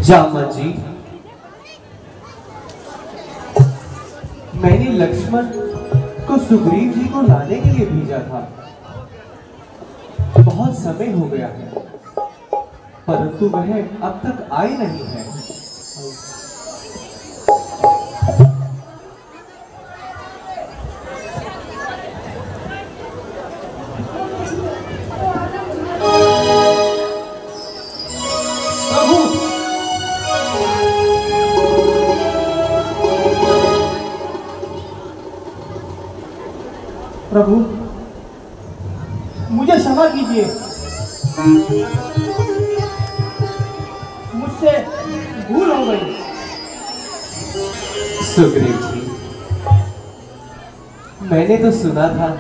जामन जी, मैंने लक्ष्मण को सुग्रीव जी को लाने के लिए भेजा था। बहुत समय हो गया है, परंतु वह अब तक आए नहीं है। प्रभु, मुझे क्षमा कीजिए, मुझसे भूल हो गई। सुग्रीव जी, मैंने तो सुना था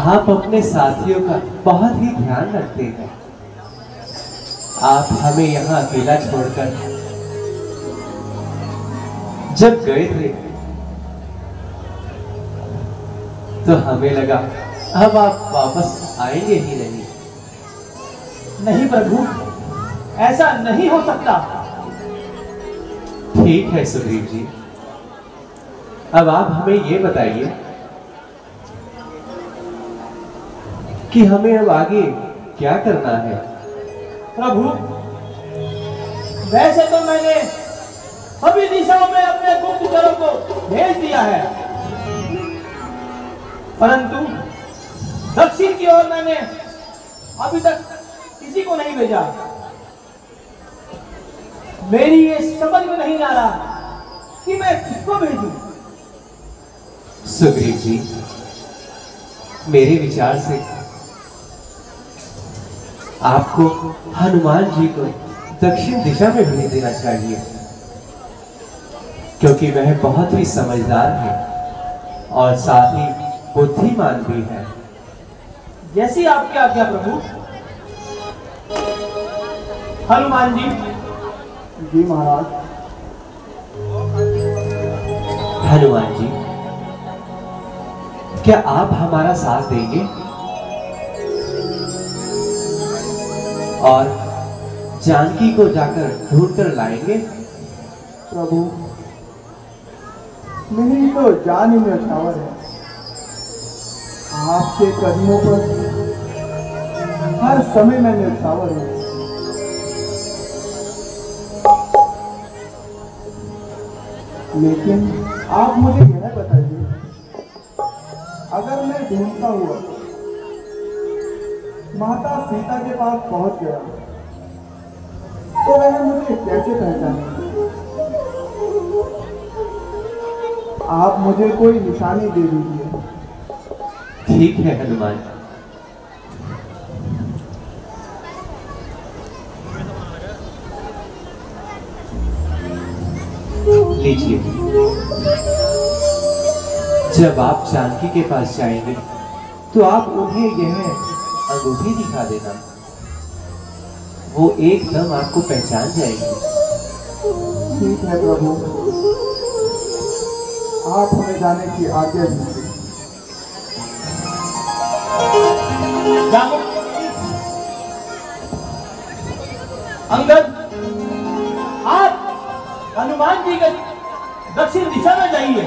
आप अपने साथियों का बहुत ही ध्यान रखते हैं। आप हमें यहाँ अकेला छोड़कर जब गए थे तो हमें लगा अब आप वापस आएंगे ही नहीं। नहीं प्रभु, ऐसा नहीं हो सकता। ठीक है सुग्रीव जी, अब आप हमें ये बताइए कि हमें अब आगे क्या करना है। प्रभु, वैसे तो मैंने सभी दिशाओं में अपने गुप्तचरों को भेज दिया है, परंतु दक्षिण की ओर मैंने अभी तक किसी को नहीं भेजा। मेरी ये समझ में नहीं आ रहा कि मैं किसको भेजूं। सुग्रीव जी, मेरे विचार से आपको हनुमान जी को दक्षिण दिशा में भेज देना चाहिए, क्योंकि वह बहुत ही समझदार है और साथ ही बुद्धिमान भी है। जैसी आपकी आज्ञा प्रभु। हनुमान जी। जी महाराज। हनुमान जी, क्या आप हमारा साथ देंगे और जानकी को जाकर ढूंढ कर लाएंगे? प्रभु, मेरी तो जान ही न्यौछावर है। आपके कदमों पर हर समय मैं न्यौछावर हूं। लेकिन आप मुझे यह बताइए, अगर मैं ढूंढता हुआ माता सीता के पास पहुंच गया तो वह मुझे कैसे पहचानेंगे? आप मुझे कोई निशानी दे दीजिए। ठीक है हनुमान, लीजिए। जब आप जानकी के पास जाएंगे तो आप उन्हें यह अंगूठी दिखा देना, वो एकदम आपको पहचान जाएंगे। ठीक है प्रभु, आप हमें जाने की आज्ञा दीजिए। अंगद, आप हनुमान जी के दक्षिण दिशा में जाइए।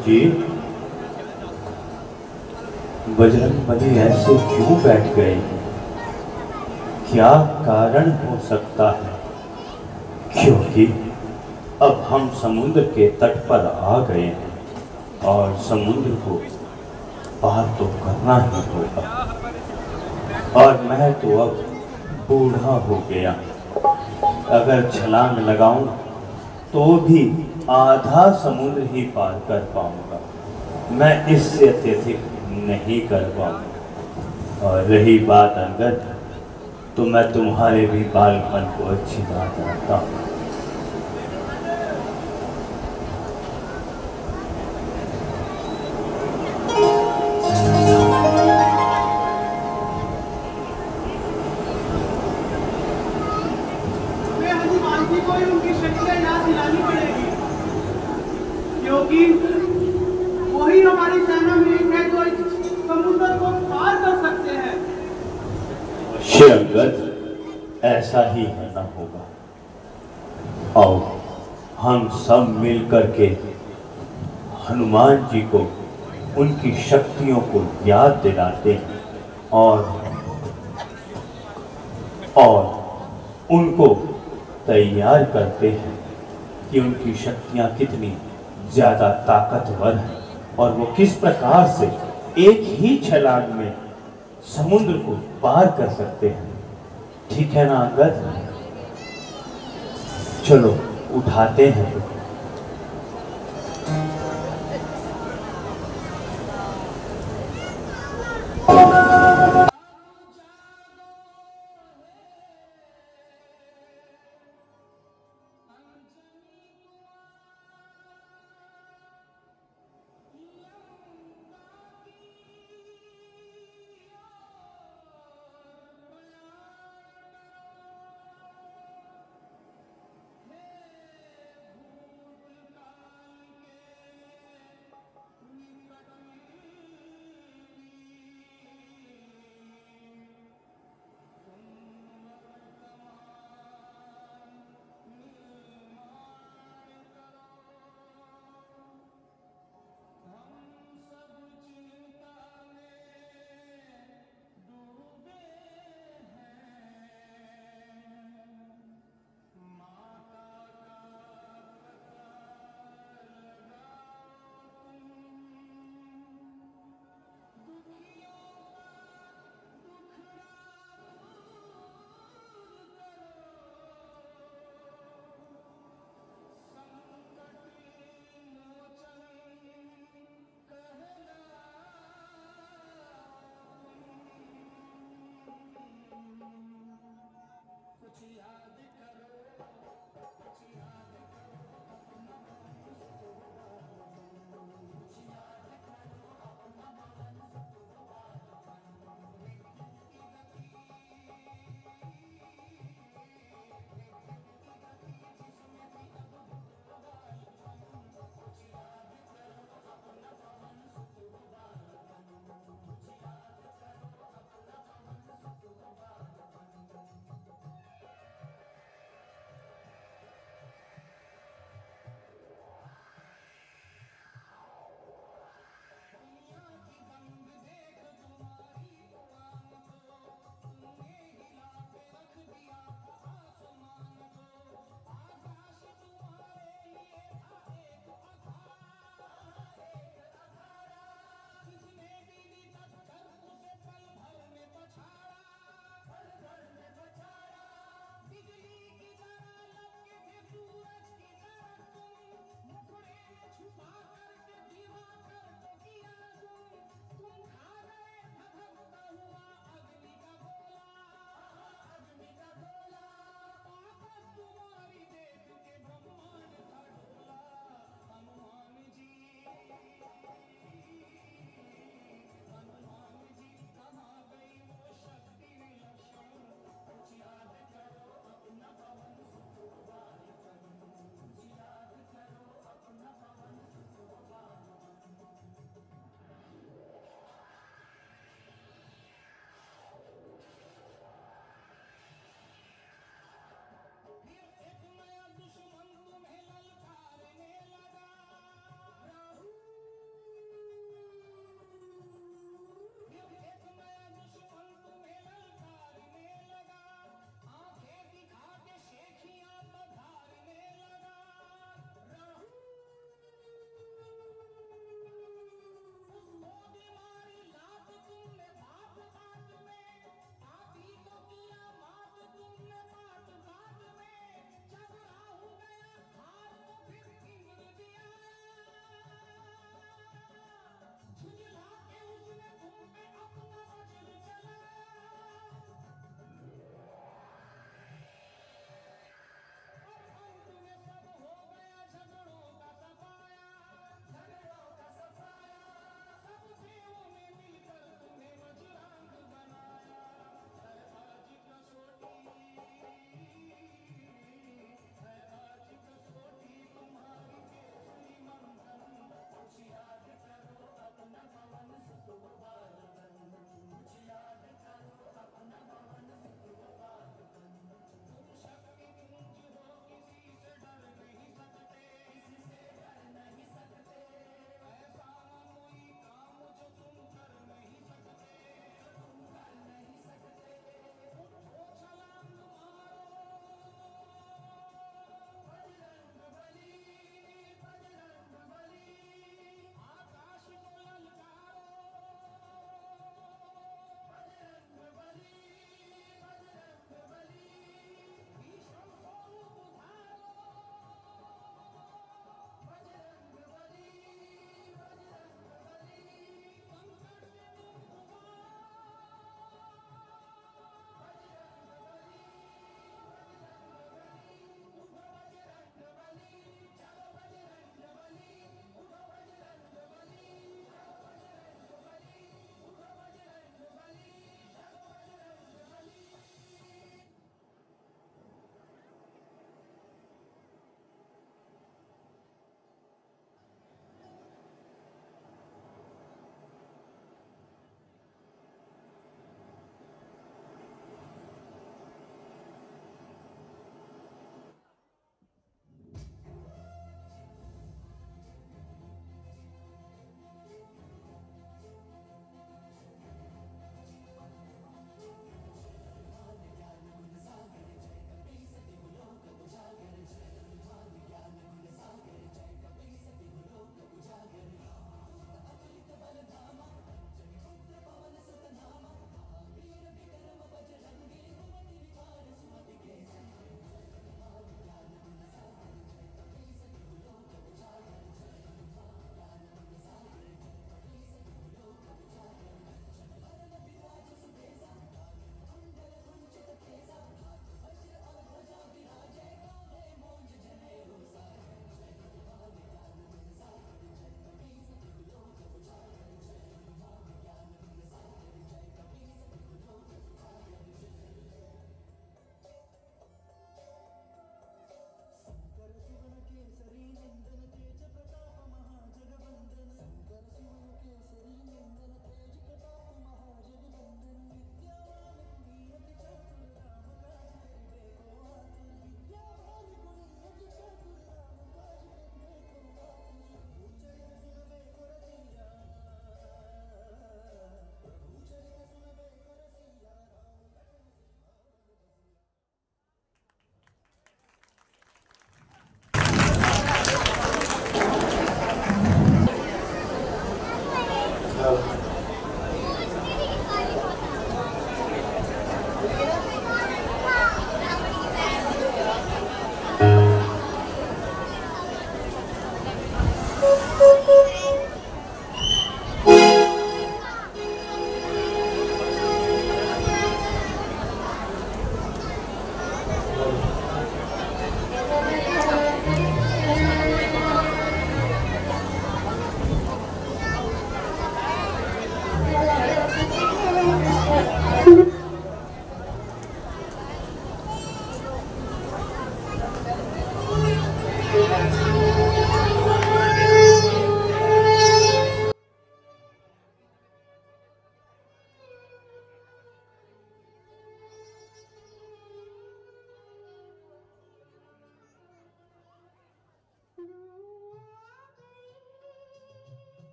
जी, बजरंगबली ऐसे क्यों बैठ गए? क्या कारण हो सकता है? क्योंकि अब हम समुद्र के तट पर आ गए हैं और समुद्र को पार तो करना ही होगा। और मैं तो अब बूढ़ा हो गया, अगर छलांग लगाऊं तो भी आधा समुद्र ही पार कर पाऊंगा, मैं इससे अत्यधिक नहीं कर पाऊंगा। और रही बात अंगद, तो मैं तुम्हारे भी बालपन को अच्छी बात जानता हूं। को ही उनकी शक्तियां याद दिलानी पड़ेगी, क्योंकि वही हमारी सेना में एक है जो इस समुद्र को पार कर सकते हैं। अंगद, ऐसा ही होना होगा। आओ हम सब मिलकर के हनुमान जी को उनकी शक्तियों को याद दिलाते हैं और उनको तैयार करते हैं कि उनकी शक्तियां कितनी ज्यादा ताकतवर हैं और वो किस प्रकार से एक ही छलांग में समुद्र को पार कर सकते हैं। ठीक है ना अंगद? चलो उठाते हैं।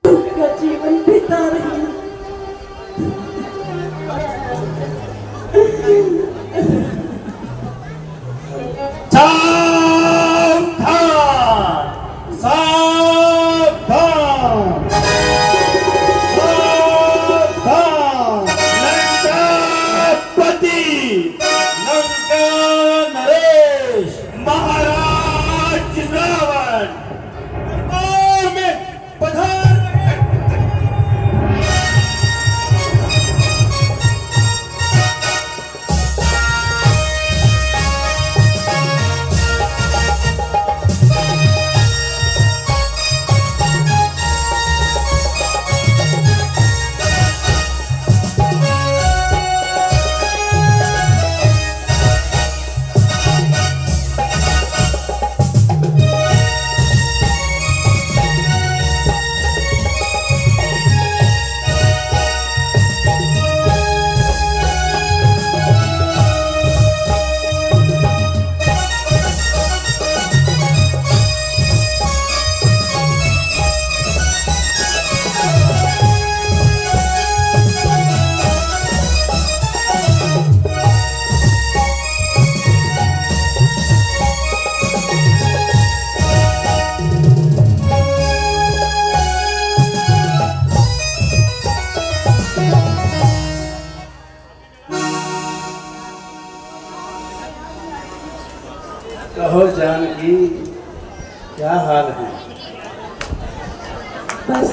का जीवन बिता रही हूँ। सावधान सावधान सावधान लंकापति लंका नरेश महाराज रावण में पधार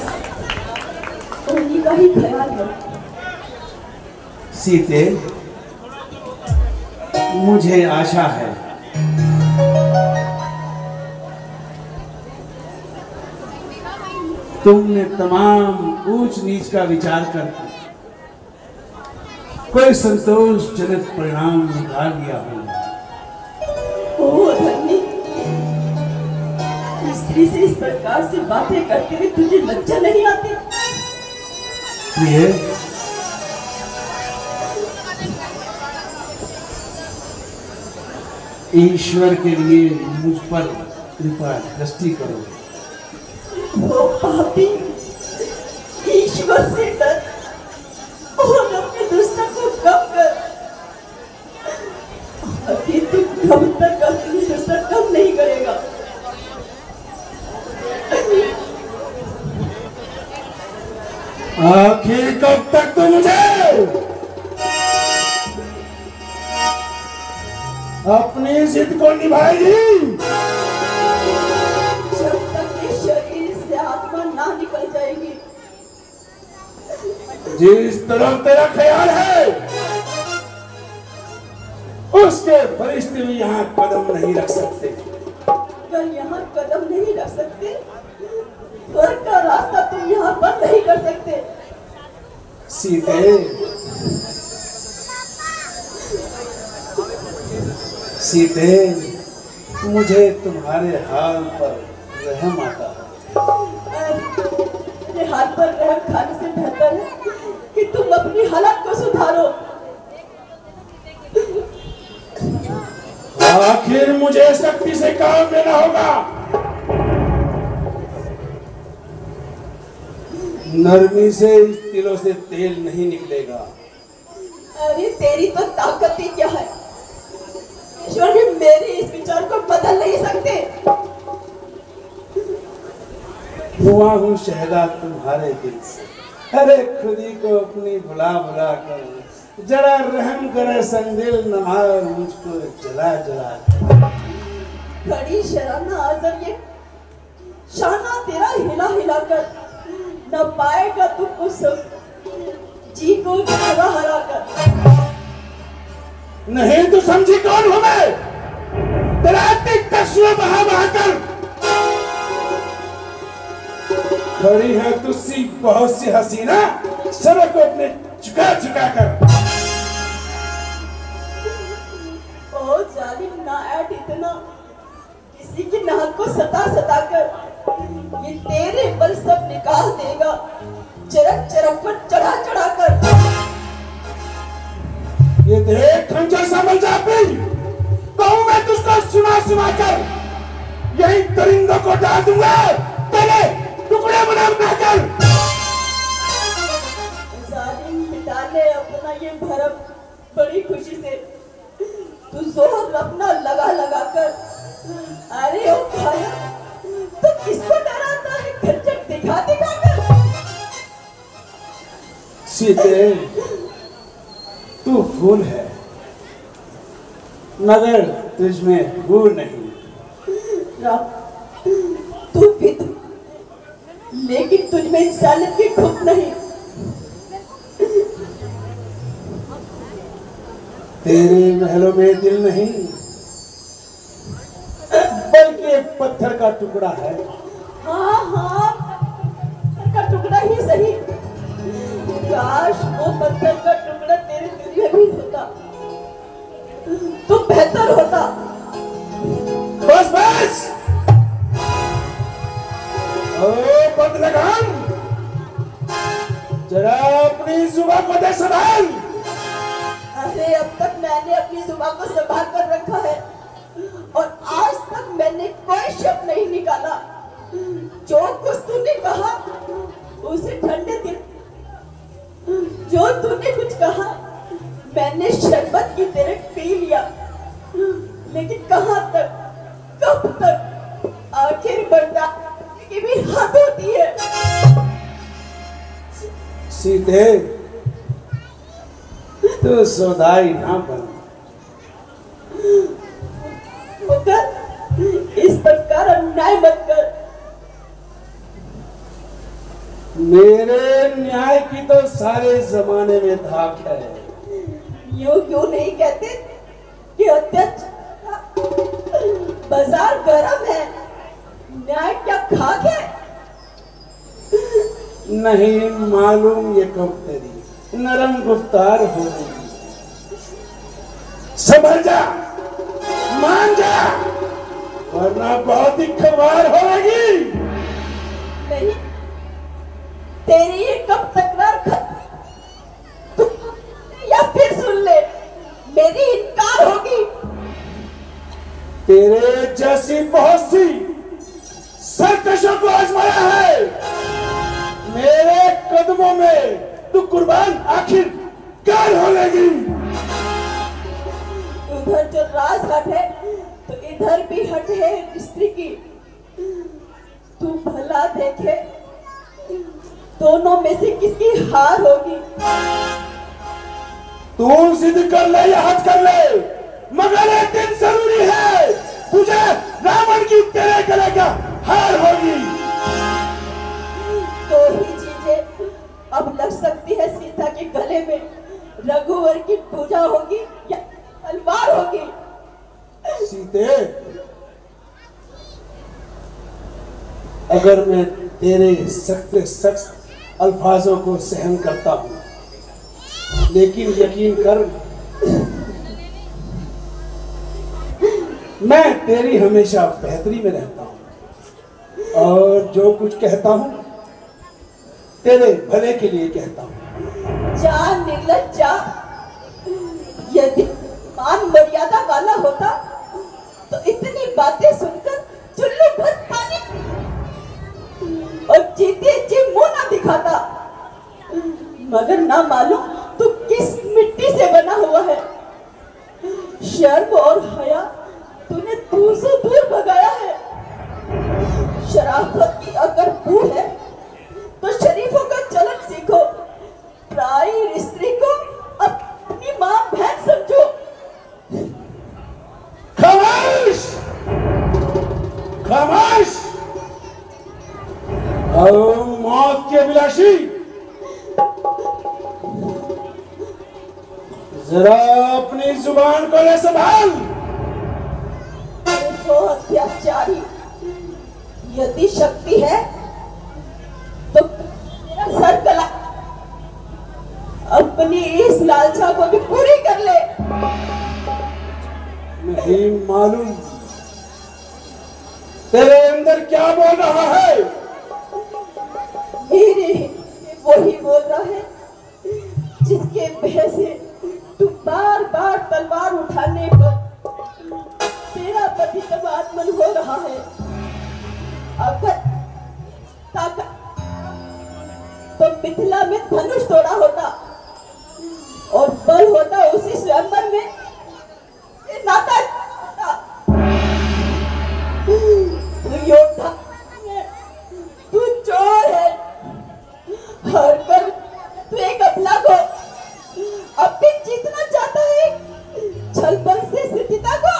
बस उन्हीं का ही ख्याल है। सीते, मुझे आशा है तुमने तमाम ऊंच नीच का विचार करके कोई संतोषजनक परिणाम निकाल लिया होगा। ओ धन्य, स्त्री से इस प्रकार से बातें करते हुए तुझे लज्जा नहीं आती? ये ईश्वर के लिए मुझ पर कृपा दृष्टि करो। ओ पापी, ईश्वर से डर और अपने दुष्ट को कम कर। अभी तू कब तक अपनी दुष्ट कम नहीं करेगा? आखिर कब तक तो मुझे अपनी जिद को निभाएगी? जब तक ये शरीर से आत्मा ना निकल जाएगी। जिस तरफ तेरा ख्याल है उसके वरिष्ठ भी यहाँ कदम नहीं रख सकते। अगर यहाँ कदम नहीं रख सकते, स्वर्ग का रास्ता तुम यहाँ बंद नहीं कर सकते। सीते, सीते, मुझे तुम्हारे हाल पर रहम आता है। मेरे हाथ पर रहम खाने से बेहतर है कि तुम अपनी हालत को सुधारो। आखिर मुझे शक्ति से काम लेना होगा। नरमी से इस तिलों से तेल नहीं निकलेगा। अरे तेरी तो ताकत ही क्या है? ईश्वर भी मेरे इस विचार को बदल नहीं सकते। हुआ हूँ शहदा तुम्हारे दिल से। अरे खुदी को अपनी बुला बुला कर जरा रहम करे संदिल नमार मुझको जला जला। खड़ी शराना आजम ये शाना तेरा हिला हिला कर न पाएगा तू कुछ जी को हरा हरा कर। नहीं तो समझी कौन हूं मैं? तेरा कशुआ बहा बहा कर खड़ी है तुझसी बहुत सी हसीना, सड़क को अपने झुका झुका कर। ओ जालिम नायात इतना किसी की नाक को सता सता कर ये तेरे बल सब निकाल देगा, चरक चरक पर चढ़ा चढ़ा कर। ये देख खंजर समझ जा पी, कहूं मैं तुझको सुना सुना कर यही दरिंदों को डाल दूंगा, तेरे टुकड़े बना बना कर। जालिम मिटा ले अपना ये भरम बड़ी खुशी से, तू जोर अपना लगा लगा कर। अरे ओ भाया, तू किसको डराता है खंजर दिखा दिखा कर? सीते, तू फूल है मगर तुझमें गुण नहीं। राम, तू भी तू, लेकिन तुझमें इंसानियत की खुद नहीं। तेरे महलों में दिल नहीं बल्कि एक पत्थर का टुकड़ा है। हाँ हाँ, पत्थर का टुकड़ा ही सही। काश वो पत्थर का टुकड़ा तेरे दिल में भी होता तो बेहतर होता। बस बस, ओ बदलगाम, जरा अपनी जुबान को दे संभाल। अरे अब तक मैंने अपनी जुबान को संभाल कर रखा है और आज तक मैंने कोई शब्द नहीं निकाला। जो कुछ तूने कहा उसे ठंडे दिल, जो तूने कुछ कहा मैंने शरबत की तरह पी लिया। लेकिन कहां तक, कब तक? आखिर बर्दाश्त की भी हद होती है। सीते, तो सौदाई ना बन। मगर इस प्रकार अन्याय मत कर। मेरे न्याय की तो सारे जमाने में धाक है। यूं क्यों नहीं कहते कि अध्यक्ष बाजार गरम है, न्याय क्या खाक है? नहीं मालूम ये कब तेरी नरम गुफ्तार होगी। समझ जा, मान जा, वरना बहुत ही खबर होगी। नहीं, तेरी ये कब तकरार खत्म या फिर सुन ले, मेरी इनकार होगी। तेरे जैसी बहुत सी सरकशों को आजमाया है, मेरे कदमों में तू कुर्बान आखिर कर होगी। उधर जो राज हट है तो इधर भी हट है स्त्री की। तू भला देखे दोनों में से किसकी हार होगी। तू सिद्ध कर ले या हद कर ले, मगर एक दिन जरूरी है, तुझे रावण की तेरे गले का हार होगी। दो ही चीजें अब लग सकती है सीता के गले में, रघुवर की पूजा होगी या तलवार होगी। सीते, अगर मैं तेरे सख्त सख्त अल्फाजों को सहन करता हूं, लेकिन यकीन कर मैं तेरी हमेशा बेहतरी में रहता हूं और जो कुछ कहता हूं तेरे भले के लिए कहता हूं। जा निर्लज जा, यदि मान मर्यादा वाला होता तो इतनी बातें सुनकर चुल्लू भर पानी और जीते जी मुंह ना दिखाता। मगर ना मालूम तू किस मिट्टी से बना हुआ है। शर्म और हया तूने दूर से दूर भगाया है। शराफत की अगर बू है तो शरीफों का चलन सीखो, प्रायी स्त्री को अपनी मां बहन समझो। खामोश, खामोश, और मौत के अभिलाषी, जरा अपनी जुबान को ले संभाल। देखो अत्याचारी, यदि शक्ति है तो मेरा सर गला, अपनी इस लालसा को भी पूरी कर ले। नहीं मालूम तेरे अंदर क्या बोल रहा है। मेरे वही बोल रहा है जिसके भय से तू बार बार तलवार उठाने पर तेरा पति तब आत्मन हो रहा है। अगर ताकत तो मिथिला में धनुष तोड़ा होता और बल होता उसी स्वयंवर में नाता। तू योद्धा, तू चोर है, हर कर तू एक अपना को अपने जीतना चाहता है, छलबल से सिद्धिता को।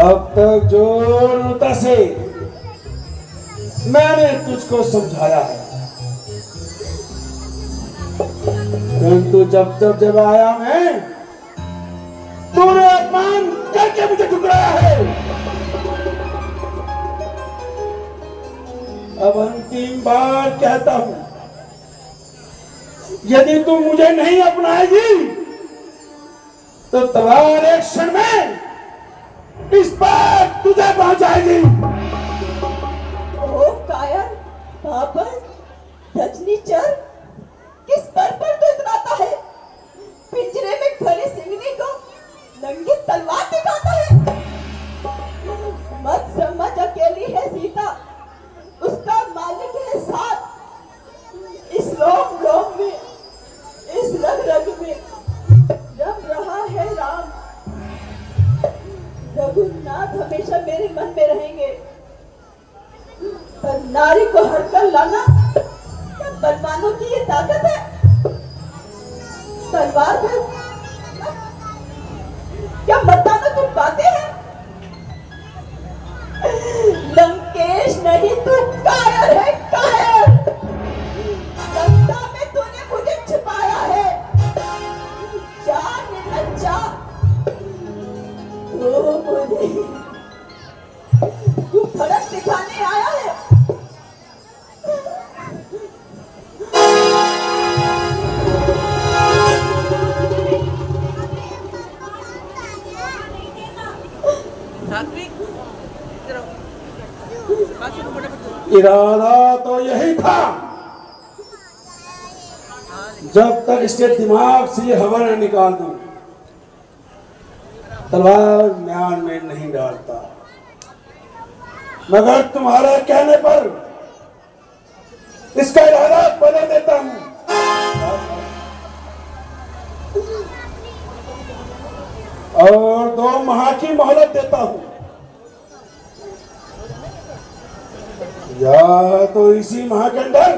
अब तक जोरता से मैंने तुझको समझाया है, परंतु जब आया मैं, तूने अपमान करके मुझे ठुकराया है। अब अंतिम बार कहता हूं, यदि तू मुझे नहीं अपनाएगी तो तलवार एक क्षण में इस पार तुझे पहुंचाएगी। ओ कायर, पापड़, रजनीचर, किस पर तू इतराता है? पिंजरे में खड़ी सिंगनी को नंगी तलवार दिखाता है। मत समझ अकेली है सीता, उसका मालिक है साथ। इस लोम लोम में, इस रग रग में रम रहा है राम। रघुनाथ हमेशा मेरे मन में रहेंगे, पर नारी को हर कर लाना क्या बलवानों की ये ताकत है? तलवार पे क्या मर्दानों की बातें हैं? लंकेश नहीं तू इरादा तो यही था, जब तक इसके दिमाग से ये हवा न निकाल दूं, तलवार म्यान में नहीं डालता। मगर तुम्हारे कहने पर इसका इरादा बदल देता हूं और 2 माह की मोहलत देता हूं, या तो इसी माह के अंदर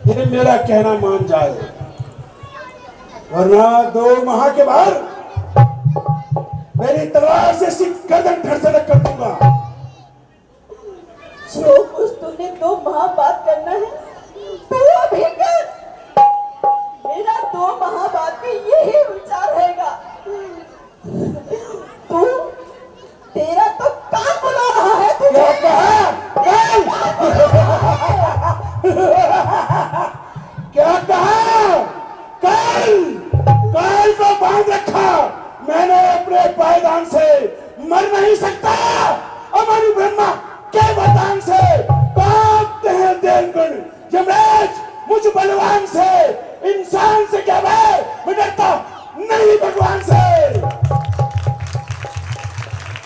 ये मेरा कहना मान जाए, वरना 2 माह के बाद मेरी तलवार से इसकी गर्दन धड़ कर दूंगा। जो कुछ तूने 2 माह बात करना है तू अभी कर। मेरा 2 माह बाद भी यही विचार रहेगा। तू तेरा तो कान बुला रहा है। तू क्या कहा? क्या कहा? कल को बांध रखा मैंने अपने पायदान से, मर नहीं सकता। अमर ब्रह्मा के वरदान से कांपते हैं देवगण, यमराज मुझ बलवान से, इंसान से क्या मैं डरता नहीं भगवान से।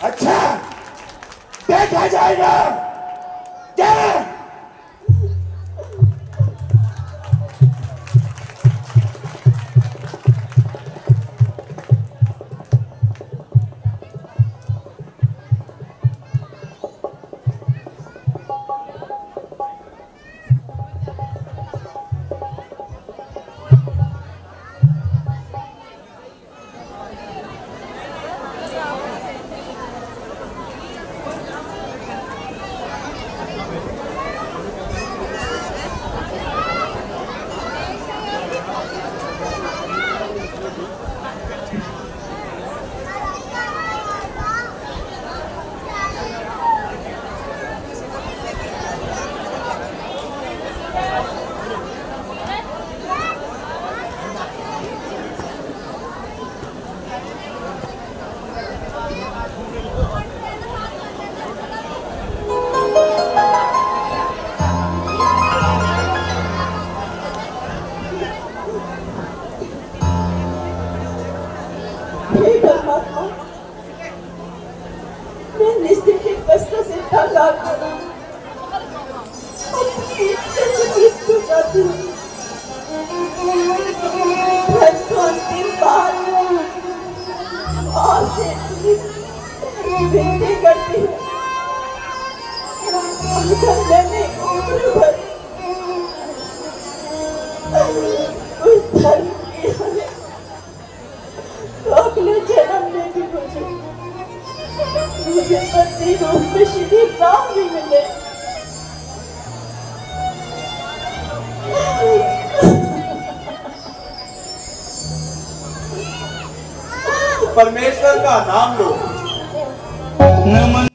अच्छा देखा जाएगा क्या? परमेश्वर का नाम लो। नमन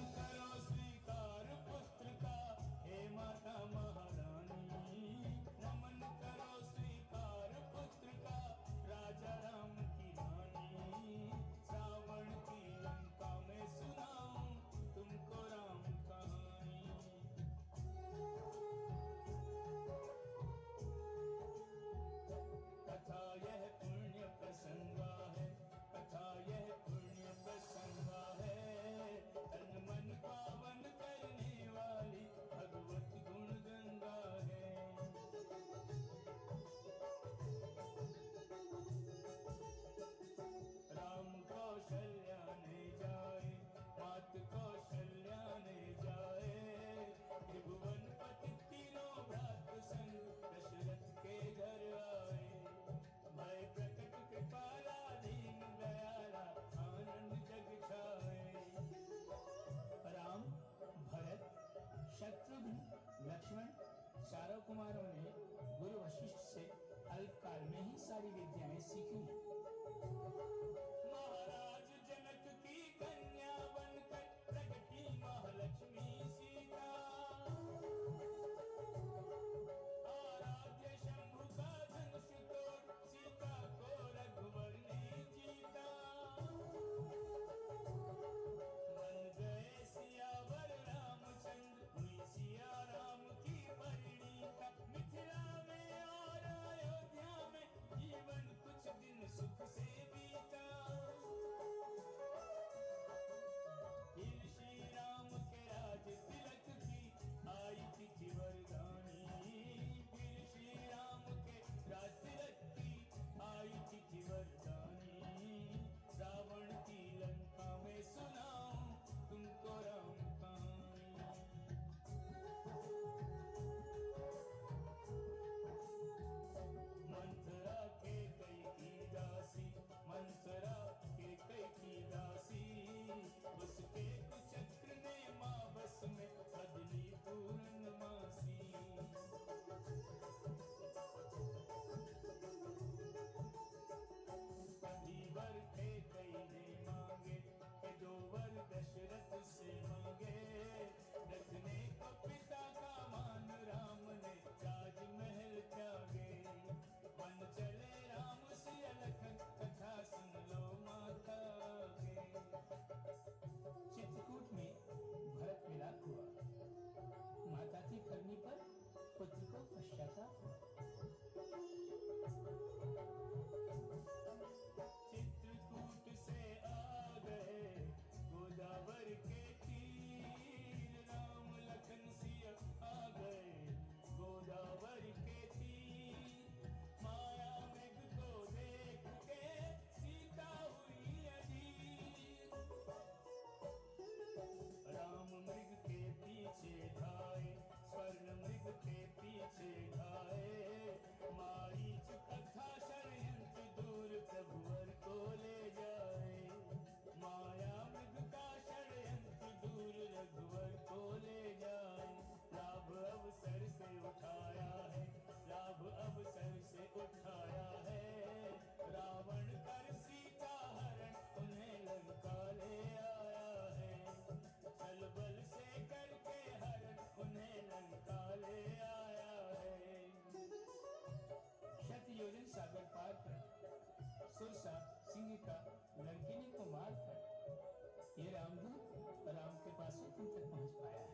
पास ही तुम तक पहुंच पाया है।